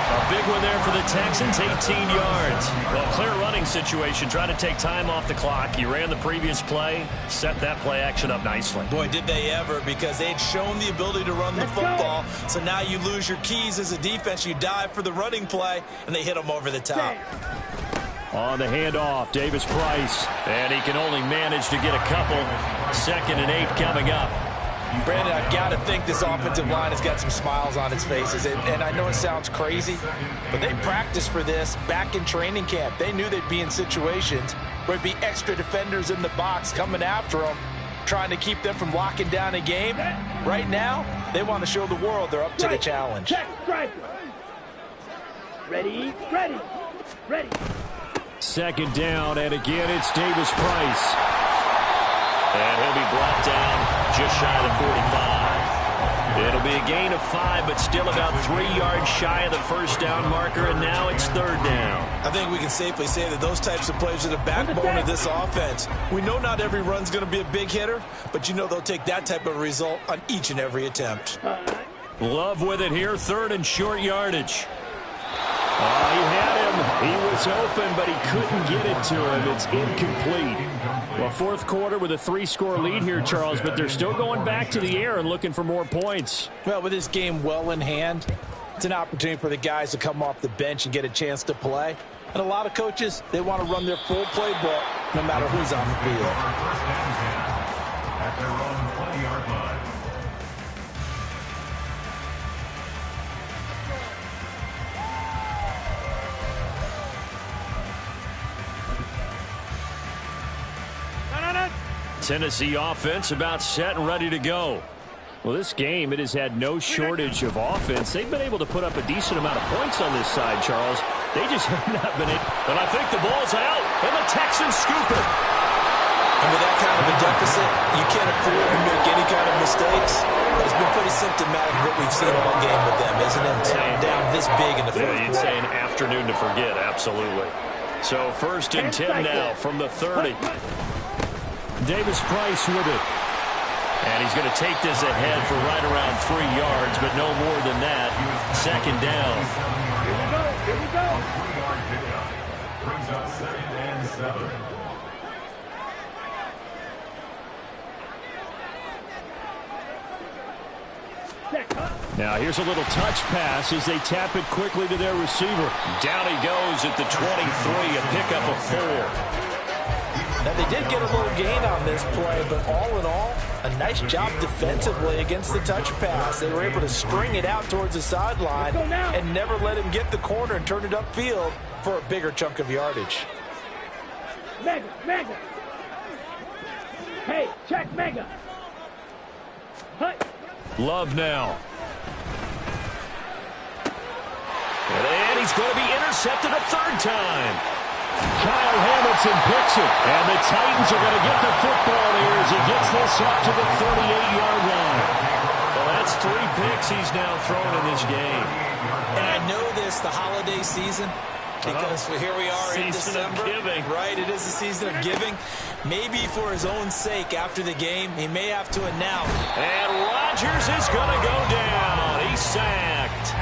[SPEAKER 2] A big one there for the Texans, 18 yards. Well, clear running situation, trying to take time off the clock. He ran the previous play, set that play action up nicely.
[SPEAKER 5] Boy, did they ever, because they had shown the ability to run the football. So now you lose your keys as a defense. You dive for the running play, and they hit them over the top.
[SPEAKER 1] On the handoff, Davis Price.
[SPEAKER 2] And he can only manage to get a couple. 2nd and 8 coming up.
[SPEAKER 5] Brandon, I've got to think this offensive line has got some smiles on its faces. And I know it sounds crazy, but they practiced for this back in training camp. They knew they'd be in situations where there'd be extra defenders in the box coming after them, trying to keep them from locking down a game. Right now, they want to show the world they're up to the challenge.
[SPEAKER 3] Check, strike. Ready, ready, ready.
[SPEAKER 1] 2nd down, and again it's Davis Price.
[SPEAKER 2] And he'll be brought down just shy of the 45. It'll be a gain of 5, but still about 3 yards shy of the first down marker, and now it's 3rd down.
[SPEAKER 5] I think we can safely say that those types of plays are the backbone of this offense. We know not every run's going to be a big hitter, but you know they'll take that type of result on each and every attempt.
[SPEAKER 1] Love with it here, 3rd and short yardage. He had him. He was open, but he couldn't get it to him. It's incomplete. Well, fourth quarter with a 3-score lead here, Charles, but they're still going back to the air and looking for more points.
[SPEAKER 5] Well, with this game well in hand, it's an opportunity for the guys to come off the bench and get a chance to play. And a lot of coaches, they want to run their full playbook no matter who's on the field.
[SPEAKER 6] At their own 20-yard line.
[SPEAKER 1] Tennessee offense about set and ready to go. Well, this game, it has had no shortage of offense. They've been able to put up a decent amount of points on this side, Charles. They just have not been able.
[SPEAKER 2] And I think the ball's out, and the Texans scoop it.
[SPEAKER 5] And with that kind of a deficit, you can't afford to make any kind of mistakes. It's been pretty symptomatic of what we've seen all game with them, isn't it? Down this big in the fourth
[SPEAKER 2] You'd
[SPEAKER 5] quarter.
[SPEAKER 2] say an afternoon to forget, absolutely. So 1st and 10 now from the 30.
[SPEAKER 1] Davis Price with it. And he's going to take this ahead for right around 3 yards, but no more than that. Second down.
[SPEAKER 3] Here we go. Here we go.
[SPEAKER 6] 3-yard pickup. Brings up 2nd and 7.
[SPEAKER 1] Now here's a little touch pass as they tap it quickly to their receiver. Down he goes at the 23, a pickup of 4.
[SPEAKER 5] Now, they did get a little gain on this play, but all in all, a nice job defensively against the touch pass. They were able to string it out towards the sideline and never let him get the corner and turn it upfield for a bigger chunk of yardage.
[SPEAKER 3] Mega, mega. Hey, check mega. Hey.
[SPEAKER 1] Love now. And he's going to be intercepted a 3rd time. Kyle Hamilton picks it, and the Titans are going to get the football here as he gets this up to the 38-yard line.
[SPEAKER 2] Well, that's 3 picks he's now thrown in this game.
[SPEAKER 5] And I know this, the holiday season, because here we are in December.
[SPEAKER 2] Giving.
[SPEAKER 5] Right, it is the season of giving. Maybe for his own sake after the game, he may have to announce.
[SPEAKER 2] And Rodgers is going to go down. He's sacked.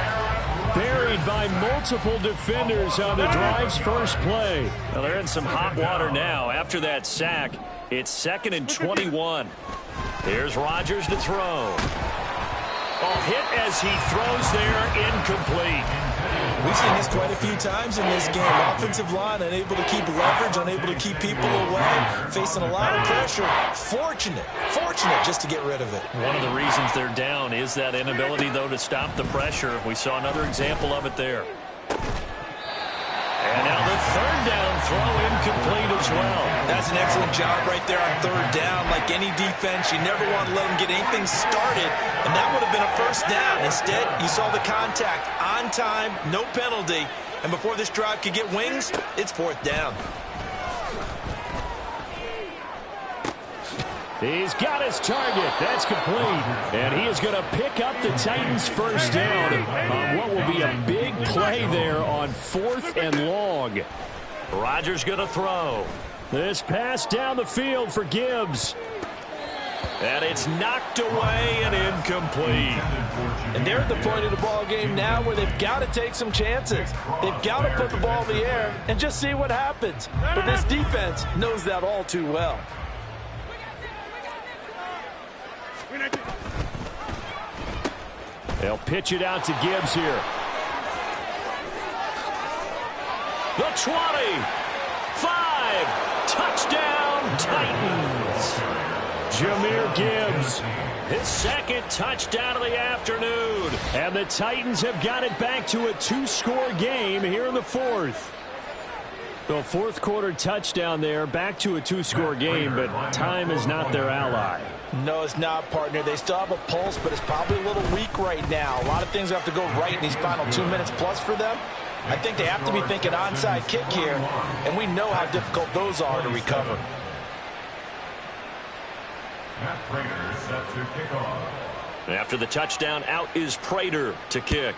[SPEAKER 1] Buried by multiple defenders on the drive's first play.
[SPEAKER 2] Well, they're in some hot water now. After that sack, it's 2nd and 21. Here's Rodgers to throw. Oh, hit as he throws there, incomplete.
[SPEAKER 5] We've seen this quite a few times in this game. Offensive line unable to keep leverage, unable to keep people away, facing a lot of pressure. Fortunate just to get rid of it.
[SPEAKER 2] One of the reasons they're down is that inability, though, to stop the pressure. We saw another example of it there. And now the 3rd down throw incomplete as well.
[SPEAKER 5] That's an excellent job right there on 3rd down. Like any defense, you never want to let them get anything started, and that would have been a 1st down. Instead, you saw the contact on time, no penalty, and before this drive could get wings, it's 4th down.
[SPEAKER 1] He's got his target. That's complete. And he is going to pick up the Titans' 1st down on what will be a big play there on 4th and long.
[SPEAKER 2] Rodgers going to throw.
[SPEAKER 1] This pass down the field for Gibbs.
[SPEAKER 2] And it's knocked away and incomplete.
[SPEAKER 5] And they're at the point of the ball game now where they've got to take some chances. They've got to put the ball in the air and just see what happens. But this defense knows that all too well.
[SPEAKER 1] They'll pitch it out to Gibbs here.
[SPEAKER 2] The 20. 5. Touchdown, Titans.
[SPEAKER 1] Jahmyr Gibbs.
[SPEAKER 2] His 2nd touchdown of the afternoon.
[SPEAKER 1] And the Titans have got it back to a 2-score game here in the 4th. The 4th quarter touchdown there, back to a 2-score game, but time is not their ally.
[SPEAKER 5] No, it's not, partner. They still have a pulse, but it's probably a little weak right now. A lot of things have to go right in these final 2 minutes plus for them. I think they have to be thinking onside kick here, and we know how difficult those are to recover.
[SPEAKER 6] Matt Prater set to kick off.
[SPEAKER 2] After the touchdown, out is Prater to kick.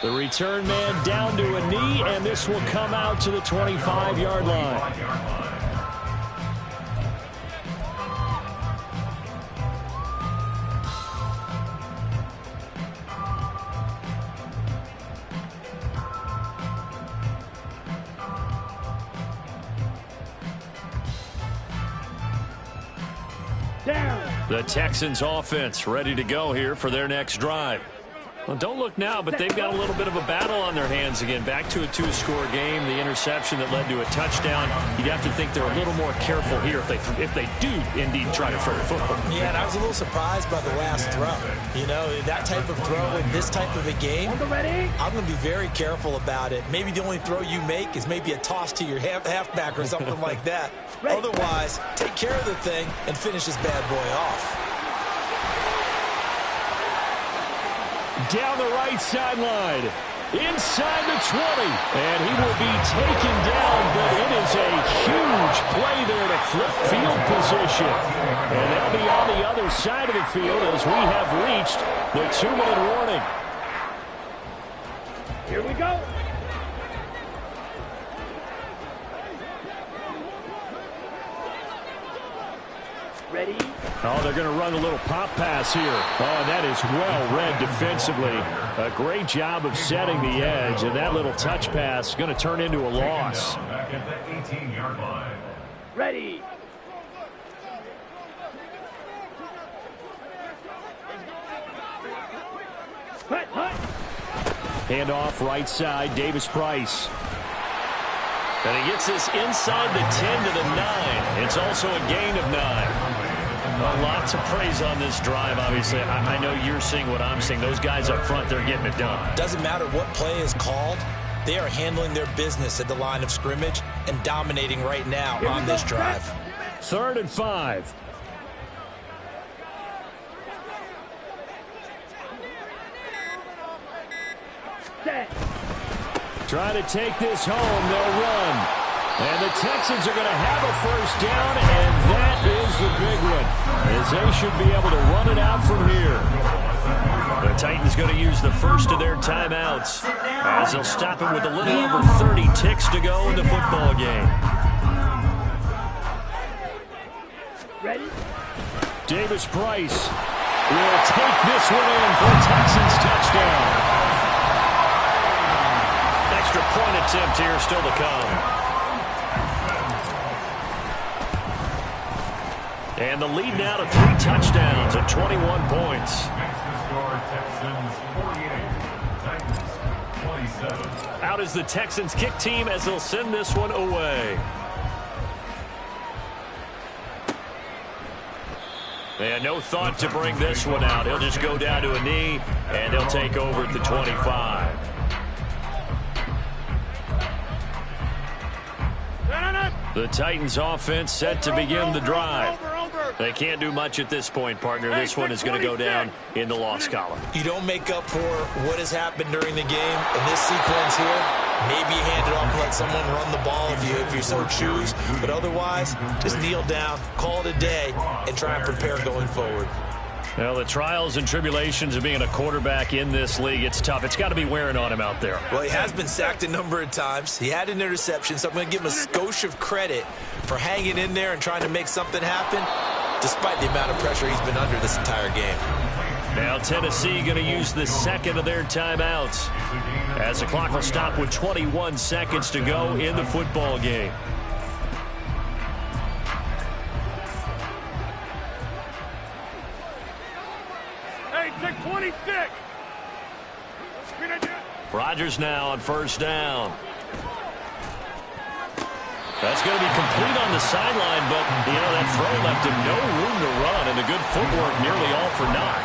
[SPEAKER 1] The return man down to a knee, and this will come out to the 25-yard line.
[SPEAKER 3] Down.
[SPEAKER 2] The Texans offense ready to go here for their next drive. Well, don't look now, but they've got a little bit of a battle on their hands again. Back to a 2-score game. The interception that led to a touchdown. You'd have to think they're a little more careful here if they do indeed try to throw the football.
[SPEAKER 5] Yeah, and I was a little surprised by the last throw. You know, that type of throw in this type of a game, I'm going to be very careful about it. Maybe the only throw you make is maybe a toss to your halfback or something like that. Otherwise, take care of the thing and finish this bad boy off.
[SPEAKER 1] Down the right sideline, inside the 20, and he will be taken down, but it is a huge play there to flip field position. And they'll be on the other side of the field as we have reached the 2-minute warning.
[SPEAKER 3] Here we go.
[SPEAKER 1] Oh, they're going to run a little pop pass here. Oh, that is well read defensively. A great job of setting the edge, and that little touch pass is going to turn into a loss.
[SPEAKER 6] Back at the 18-yard line.
[SPEAKER 3] Ready.
[SPEAKER 1] Handoff right side, Davis Price.
[SPEAKER 2] And he gets this inside the 10 to the 9. It's also a gain of 9. Well, lots of praise on this drive, obviously. I know you're seeing what I'm seeing. Those guys up front, they're getting it done.
[SPEAKER 5] Doesn't matter what play is called. They are handling their business at the line of scrimmage and dominating right now on this drive.
[SPEAKER 1] 3rd and 5. Try to take this home. They'll run. And the Texans are going to have a first down, and that is the big one, as they should be able to run it out from here.
[SPEAKER 2] The Titans going to use the first of their timeouts, as they'll stop it with a little over 30 ticks to go in the football game.
[SPEAKER 3] Ready?
[SPEAKER 1] Davis Price will take this one in for a Texans touchdown.
[SPEAKER 2] Extra point attempt here still to come. And the lead now to 3 touchdowns at 21 points.
[SPEAKER 6] Makes the score Texans 48, Titans 27.
[SPEAKER 2] Out is the Texans kick team as they'll send this one away. They had no thought to bring this one out. He'll just go down to a knee, and they'll take over at the 25. The Titans offense set to begin the drive. They can't do much at this point, partner. This one is going to go down in the loss column.
[SPEAKER 5] You don't make up for what has happened during the game in this sequence here. Maybe you hand it off and let someone run the ball if you so choose. But otherwise, just kneel down, call it a day, and try and prepare going forward.
[SPEAKER 2] Well, the trials and tribulations of being a quarterback in this league, it's tough. It's got to be wearing on him out there.
[SPEAKER 5] Well, he has been sacked a number of times. He had an interception, so I'm going to give him a skosh of credit for hanging in there and trying to make something happen, despite the amount of pressure he's been under this entire game.
[SPEAKER 2] Now Tennessee going to use the second of their timeouts, as the clock will stop with 21 seconds to go in the football game.
[SPEAKER 3] Hey, take 26.
[SPEAKER 2] Rodgers now on first down. That's going to be complete on the sideline, but, that throw left him no room to run, and the good footwork nearly all for naught.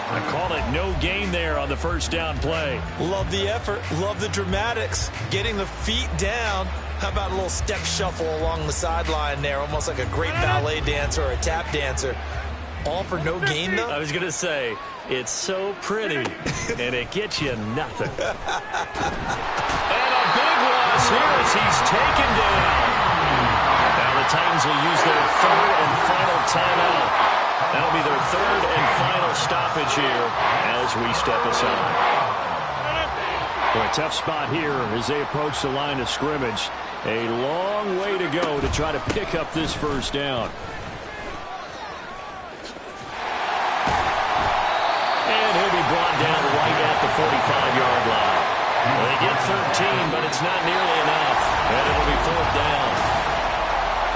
[SPEAKER 2] I call it no gain there on the first down play.
[SPEAKER 5] Love the effort. Love the dramatics. Getting the feet down. How about a little step shuffle along the sideline there, almost like a great ballet dancer or a tap dancer. All for no gain, though?
[SPEAKER 2] I was going to say, it's so pretty, and it gets you nothing. And a big loss here as he's taken down. Now the Titans will use their third and final timeout. That'll be their third and final stoppage here as we step aside.
[SPEAKER 1] Boy, tough spot here as they approach the line of scrimmage. A long way to go to try to pick up this first down.
[SPEAKER 2] And he'll be brought down right at the 45-yard line. They get 13, but it's not nearly enough. And it'll be 4th down.